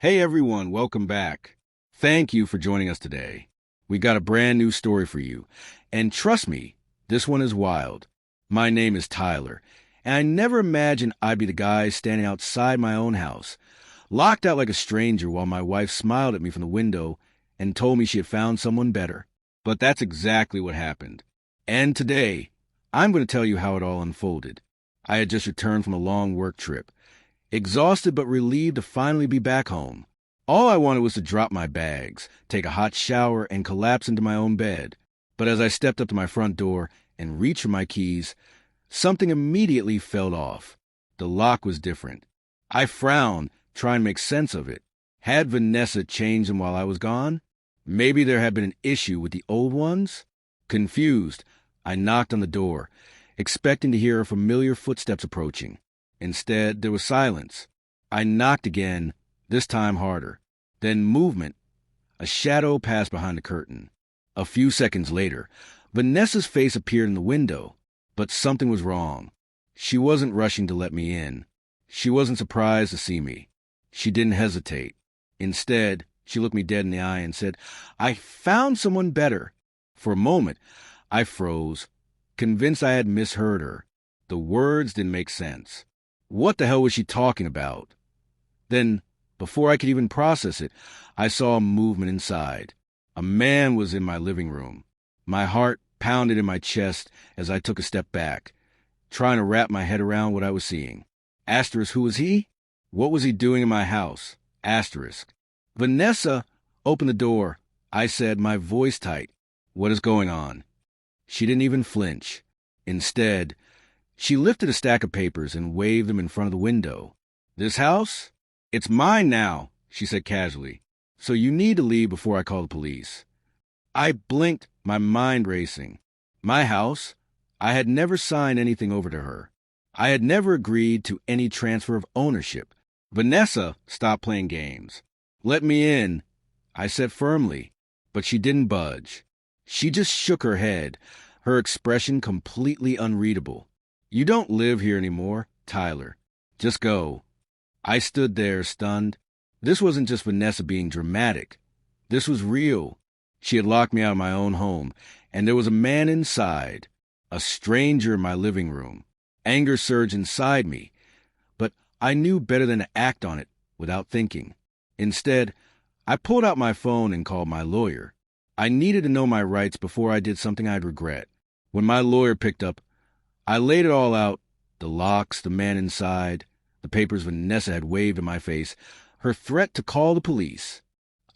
Hey everyone, welcome back. Thank you for joining us today. We got a brand new story for you. And trust me, this one is wild. My name is Tyler, and I never imagined I'd be the guy standing outside my own house, locked out like a stranger while my wife smiled at me from the window and told me she had found someone better. But that's exactly what happened. And today, I'm going to tell you how it all unfolded. I had just returned from a long work trip, exhausted but relieved to finally be back home. All I wanted was to drop my bags, take a hot shower, and collapse into my own bed. But as I stepped up to my front door and reached for my keys, something immediately fell off. The lock was different. I frowned, trying to make sense of it. Had Vanessa changed them while I was gone? Maybe there had been an issue with the old ones? Confused, I knocked on the door, expecting to hear her familiar footsteps approaching. Instead, there was silence. I knocked again, this time harder. Then movement. A shadow passed behind the curtain. A few seconds later, Vanessa's face appeared in the window. But something was wrong. She wasn't rushing to let me in. She wasn't surprised to see me. She didn't hesitate. Instead, she looked me dead in the eye and said, "I found someone better." For a moment, I froze, convinced I had misheard her. The words didn't make sense. What the hell was she talking about? Then, before I could even process it, I saw a movement inside. A man was in my living room. My heart pounded in my chest as I took a step back, trying to wrap my head around what I was seeing. Asterisk, who was he? What was he doing in my house? Asterisk. "Vanessa, open the door," I said, my voice tight. "What is going on?" She didn't even flinch. Instead, she lifted a stack of papers and waved them in front of the window. "This house? It's mine now," she said casually. "So you need to leave before I call the police." I blinked, my mind racing. My house? I had never signed anything over to her. I had never agreed to any transfer of ownership. "Vanessa, stop playing games. Let me in," I said firmly, but she didn't budge. She just shook her head, her expression completely unreadable. "You don't live here anymore, Tyler. Just go." I stood there, stunned. This wasn't just Vanessa being dramatic. This was real. She had locked me out of my own home, and there was a man inside, a stranger in my living room. Anger surged inside me, but I knew better than to act on it without thinking. Instead, I pulled out my phone and called my lawyer. I needed to know my rights before I did something I'd regret. When my lawyer picked up, I laid it all out, the locks, the man inside, the papers Vanessa had waved in my face, her threat to call the police.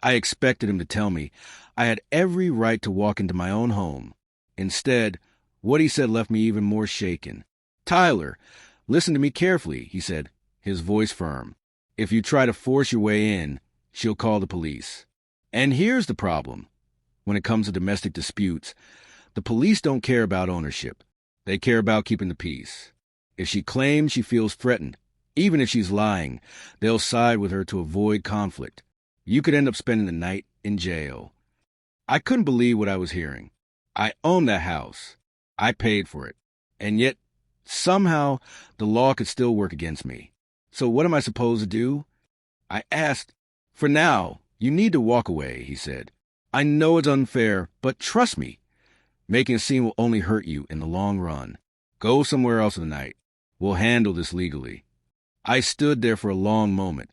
I expected him to tell me I had every right to walk into my own home. Instead, what he said left me even more shaken. "Tyler, listen to me carefully," he said, his voice firm. "If you try to force your way in, she'll call the police. And here's the problem. When it comes to domestic disputes, the police don't care about ownership. They care about keeping the peace. If she claims she feels threatened, even if she's lying, they'll side with her to avoid conflict. You could end up spending the night in jail." I couldn't believe what I was hearing. I owned that house. I paid for it. And yet, somehow, the law could still work against me. So what am I supposed to do? I asked. "For now, you need to walk away," he said. "I know it's unfair, but trust me. Making a scene will only hurt you in the long run. Go somewhere else for the night. We'll handle this legally." I stood there for a long moment,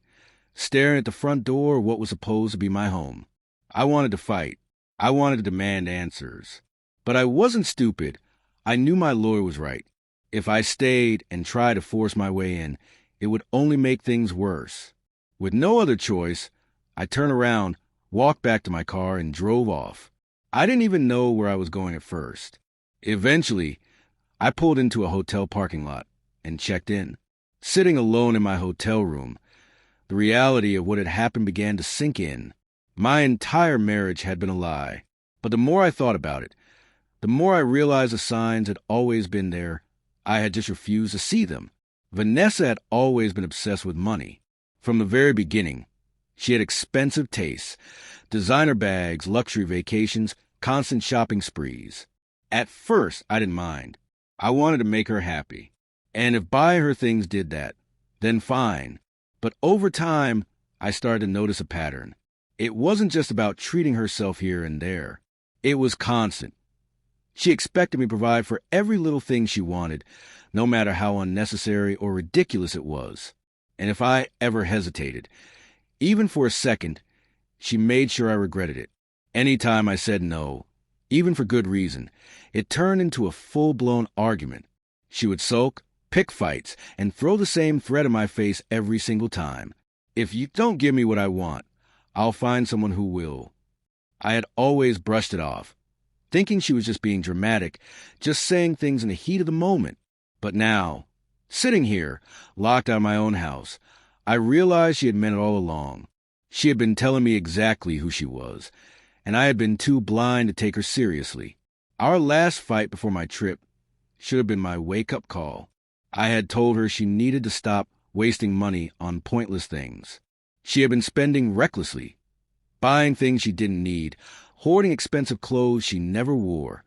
staring at the front door of what was supposed to be my home. I wanted to fight. I wanted to demand answers. But I wasn't stupid. I knew my lawyer was right. If I stayed and tried to force my way in, it would only make things worse. With no other choice, I turned around, walked back to my car, and drove off. I didn't even know where I was going at first. Eventually, I pulled into a hotel parking lot and checked in. Sitting alone in my hotel room, the reality of what had happened began to sink in. My entire marriage had been a lie. But the more I thought about it, the more I realized the signs had always been there. I had just refused to see them. Vanessa had always been obsessed with money. From the very beginning, she had expensive tastes, designer bags, luxury vacations, constant shopping sprees. At first, I didn't mind. I wanted to make her happy. And if buying her things did that, then fine. But over time, I started to notice a pattern. It wasn't just about treating herself here and there. It was constant. She expected me to provide for every little thing she wanted, no matter how unnecessary or ridiculous it was. And if I ever hesitated, even for a second, she made sure I regretted it. Anytime I said no, even for good reason, it turned into a full-blown argument. She would sulk, pick fights, and throw the same threat in my face every single time. If you don't give me what I want, I'll find someone who will. I had always brushed it off, thinking she was just being dramatic, just saying things in the heat of the moment. But now, sitting here, locked out of my own house, I realized she had meant it all along. She had been telling me exactly who she was, and I had been too blind to take her seriously. Our last fight before my trip should have been my wake-up call. I had told her she needed to stop wasting money on pointless things. She had been spending recklessly, buying things she didn't need, hoarding expensive clothes she never wore,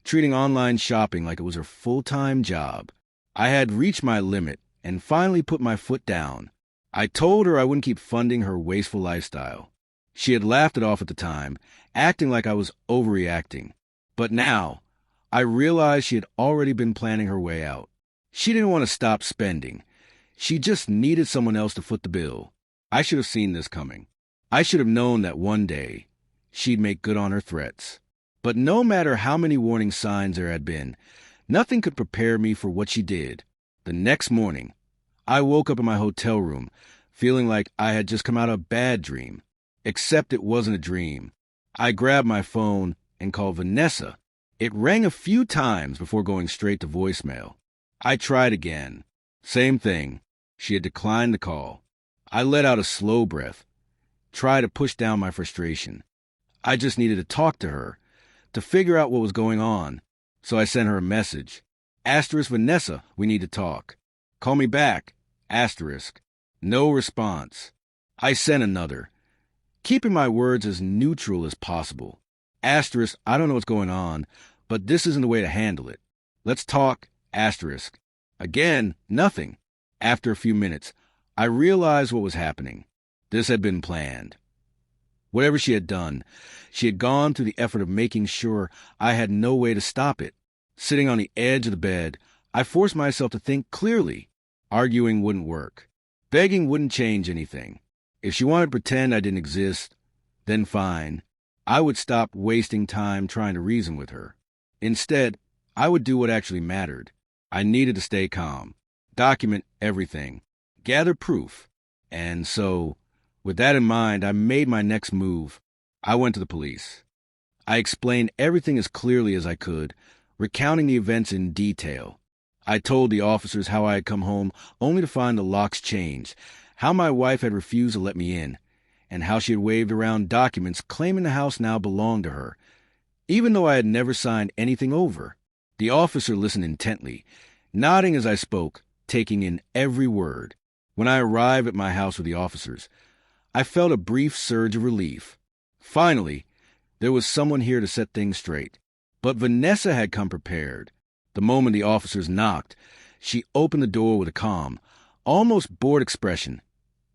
treating online shopping like it was her full-time job. I had reached my limit and finally put my foot down. I told her I wouldn't keep funding her wasteful lifestyle. She had laughed it off at the time, acting like I was overreacting. But now, I realized she had already been planning her way out. She didn't want to stop spending. She just needed someone else to foot the bill. I should have seen this coming. I should have known that one day she'd make good on her threats. But no matter how many warning signs there had been, nothing could prepare me for what she did. The next morning, I woke up in my hotel room, feeling like I had just come out of a bad dream. Except it wasn't a dream. I grabbed my phone and called Vanessa. It rang a few times before going straight to voicemail. I tried again. Same thing. She had declined the call. I let out a slow breath, tried to push down my frustration. I just needed to talk to her, to figure out what was going on. So I sent her a message. Asterisk Vanessa, we need to talk. Call me back. Asterisk. No response. I sent another, keeping my words as neutral as possible. Asterisk, I don't know what's going on, but this isn't the way to handle it. Let's talk. Asterisk. Again, nothing. After a few minutes, I realized what was happening. This had been planned. Whatever she had done, she had gone through the effort of making sure I had no way to stop it. Sitting on the edge of the bed, I forced myself to think clearly. Arguing wouldn't work. Begging wouldn't change anything. If she wanted to pretend I didn't exist, then fine. I would stop wasting time trying to reason with her. Instead, I would do what actually mattered. I needed to stay calm, document everything, gather proof. And so, with that in mind, I made my next move. I went to the police. I explained everything as clearly as I could, recounting the events in detail. I told the officers how I had come home only to find the locks changed, how my wife had refused to let me in, and how she had waved around documents claiming the house now belonged to her, even though I had never signed anything over. The officer listened intently, nodding as I spoke, taking in every word. When I arrived at my house with the officers, I felt a brief surge of relief. Finally, there was someone here to set things straight. But Vanessa had come prepared. The moment the officers knocked, she opened the door with a calm, almost bored expression,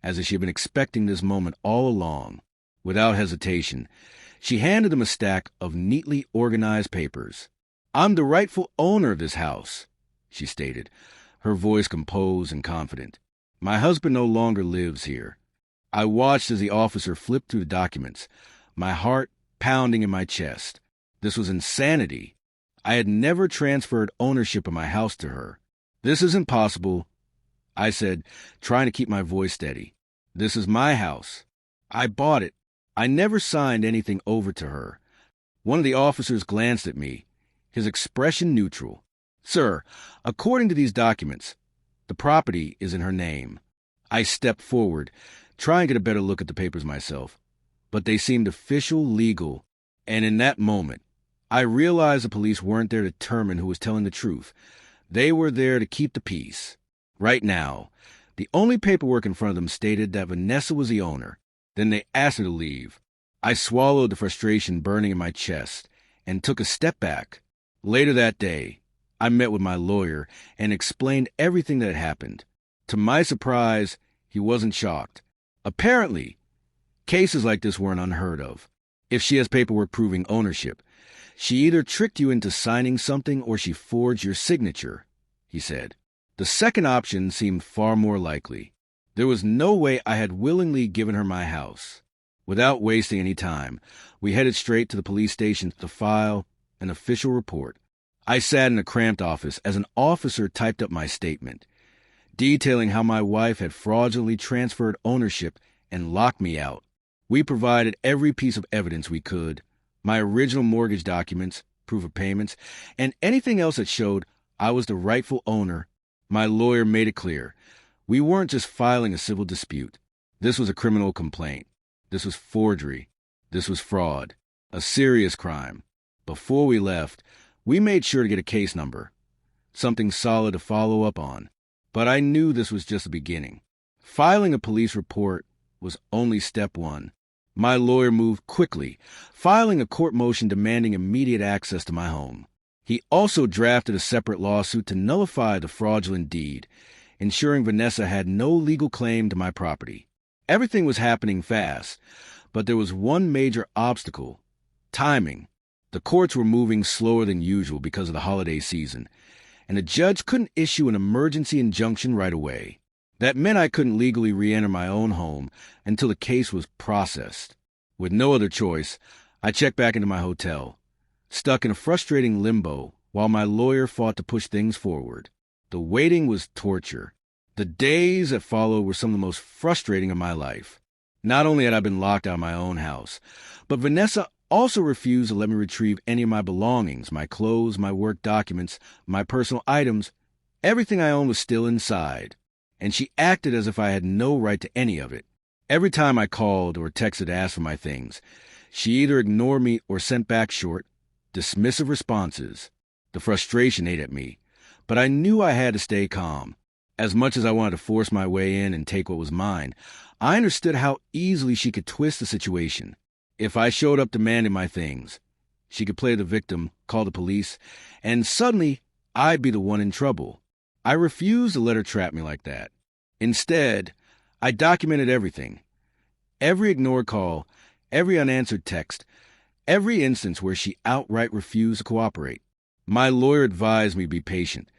as if she had been expecting this moment all along. Without hesitation, she handed them a stack of neatly organized papers. "I'm the rightful owner of this house," she stated, her voice composed and confident. "My husband no longer lives here." I watched as the officer flipped through the documents, my heart pounding in my chest. This was insanity. I had never transferred ownership of my house to her. "This isn't possible," I said, trying to keep my voice steady. "This is my house. I bought it. I never signed anything over to her." One of the officers glanced at me, his expression neutral. "Sir, according to these documents, the property is in her name." I stepped forward, trying to get a better look at the papers myself, but they seemed official, legal, and in that moment, I realized the police weren't there to determine who was telling the truth. They were there to keep the peace. Right now, the only paperwork in front of them stated that Vanessa was the owner. Then they asked her to leave. I swallowed the frustration burning in my chest and took a step back. Later that day, I met with my lawyer and explained everything that had happened. To my surprise, he wasn't shocked. Apparently, cases like this weren't unheard of. If she has paperwork proving ownership, she either tricked you into signing something or she forged your signature, he said. The second option seemed far more likely. There was no way I had willingly given her my house. Without wasting any time, we headed straight to the police station to file an official report. I sat in a cramped office as an officer typed up my statement, detailing how my wife had fraudulently transferred ownership and locked me out. We provided every piece of evidence we could, my original mortgage documents, proof of payments, and anything else that showed I was the rightful owner. My lawyer made it clear. We weren't just filing a civil dispute. This was a criminal complaint. This was forgery. This was fraud. A serious crime. Before we left, we made sure to get a case number, something solid to follow up on. But I knew this was just the beginning. Filing a police report was only step one. My lawyer moved quickly, filing a court motion demanding immediate access to my home. He also drafted a separate lawsuit to nullify the fraudulent deed, ensuring Vanessa had no legal claim to my property. Everything was happening fast, but there was one major obstacle: timing. The courts were moving slower than usual because of the holiday season, and the judge couldn't issue an emergency injunction right away. That meant I couldn't legally re-enter my own home until the case was processed. With no other choice, I checked back into my hotel, stuck in a frustrating limbo while my lawyer fought to push things forward. The waiting was torture. The days that followed were some of the most frustrating of my life. Not only had I been locked out of my own house, but Vanessa also refused to let me retrieve any of my belongings, my clothes, my work documents, my personal items. Everything I owned was still inside, and she acted as if I had no right to any of it. Every time I called or texted to ask for my things, she either ignored me or sent back short, dismissive responses. The frustration ate at me, but I knew I had to stay calm. As much as I wanted to force my way in and take what was mine, I understood how easily she could twist the situation. If I showed up demanding my things, she could play the victim, call the police, and suddenly I'd be the one in trouble. I refused to let her trap me like that. Instead, I documented everything. Every ignored call, every unanswered text, every instance where she outright refused to cooperate. My lawyer advised me to be patient,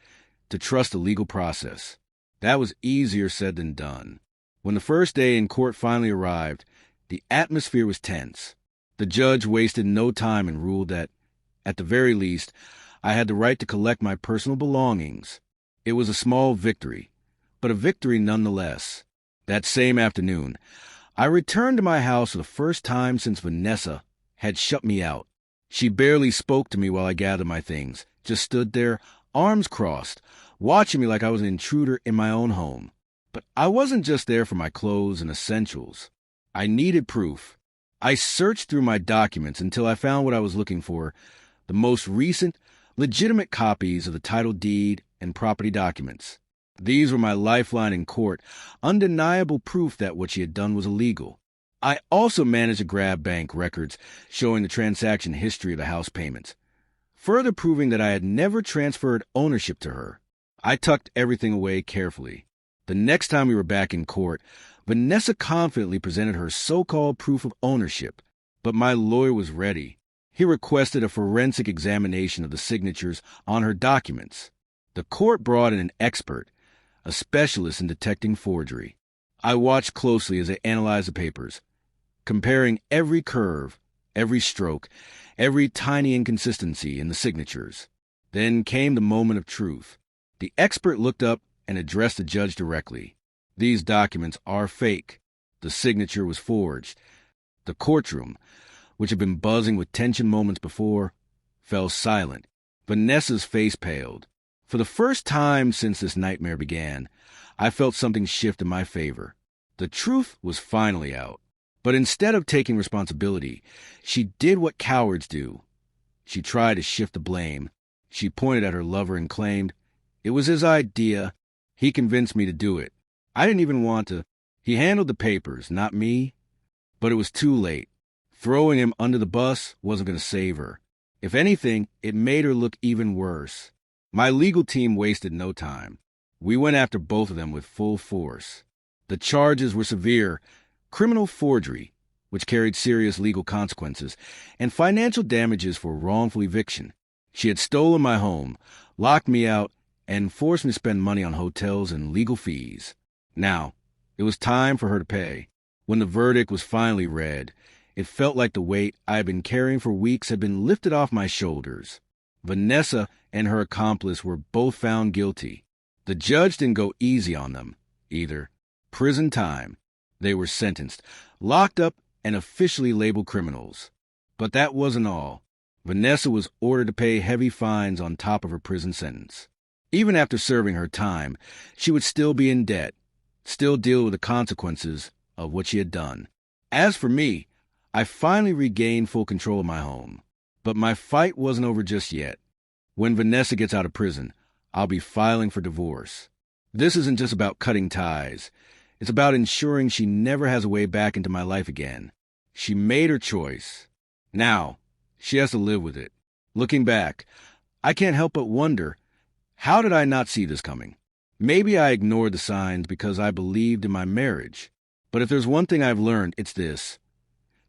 to trust the legal process. That was easier said than done. When the first day in court finally arrived, the atmosphere was tense. The judge wasted no time and ruled that, at the very least, I had the right to collect my personal belongings. It was a small victory, but a victory nonetheless. That same afternoon, I returned to my house for the first time since Vanessa had shut me out. She barely spoke to me while I gathered my things, just stood there, arms crossed, watching me like I was an intruder in my own home. But I wasn't just there for my clothes and essentials. I needed proof. I searched through my documents until I found what I was looking for: the most recent, legitimate copies of the title deed and property documents. These were my lifeline in court, undeniable proof that what she had done was illegal. I also managed to grab bank records showing the transaction history of the house payments, further proving that I had never transferred ownership to her. I tucked everything away carefully. The next time we were back in court, Vanessa confidently presented her so-called proof of ownership, but my lawyer was ready. He requested a forensic examination of the signatures on her documents. The court brought in an expert, a specialist in detecting forgery. I watched closely as they analyzed the papers, comparing every curve, every stroke, every tiny inconsistency in the signatures. Then came the moment of truth. The expert looked up and addressed the judge directly. These documents are fake. The signature was forged. The courtroom, which had been buzzing with tension moments before, fell silent. Vanessa's face paled. For the first time since this nightmare began, I felt something shift in my favor. The truth was finally out. But instead of taking responsibility, she did what cowards do. She tried to shift the blame. She pointed at her lover and claimed, "It was his idea. He convinced me to do it. I didn't even want to. He handled the papers, not me." But it was too late. Throwing him under the bus wasn't going to save her. If anything, it made her look even worse. My legal team wasted no time. We went after both of them with full force. The charges were severe, criminal forgery, which carried serious legal consequences, and financial damages for wrongful eviction. She had stolen my home, locked me out, and forced me to spend money on hotels and legal fees. Now, it was time for her to pay. When the verdict was finally read, it felt like the weight I had been carrying for weeks had been lifted off my shoulders. Vanessa and her accomplice were both found guilty. The judge didn't go easy on them, either. Prison time. They were sentenced, locked up, and officially labeled criminals. But that wasn't all. Vanessa was ordered to pay heavy fines on top of her prison sentence. Even after serving her time, she would still be in debt, still deal with the consequences of what she had done. As for me, I finally regained full control of my home. But my fight wasn't over just yet. When Vanessa gets out of prison, I'll be filing for divorce. This isn't just about cutting ties. It's about ensuring she never has a way back into my life again. She made her choice. Now, she has to live with it. Looking back, I can't help but wonder, how did I not see this coming? Maybe I ignored the signs because I believed in my marriage. But if there's one thing I've learned, it's this.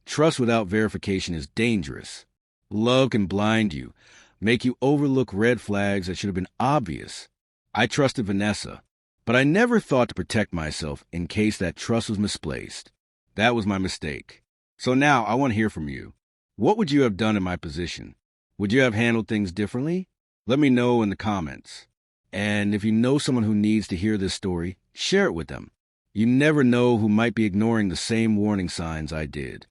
Trust without verification is dangerous. Love can blind you, make you overlook red flags that should have been obvious. I trusted Vanessa, but I never thought to protect myself in case that trust was misplaced. That was my mistake. So now I want to hear from you. What would you have done in my position? Would you have handled things differently? Let me know in the comments. And if you know someone who needs to hear this story, share it with them. You never know who might be ignoring the same warning signs I did.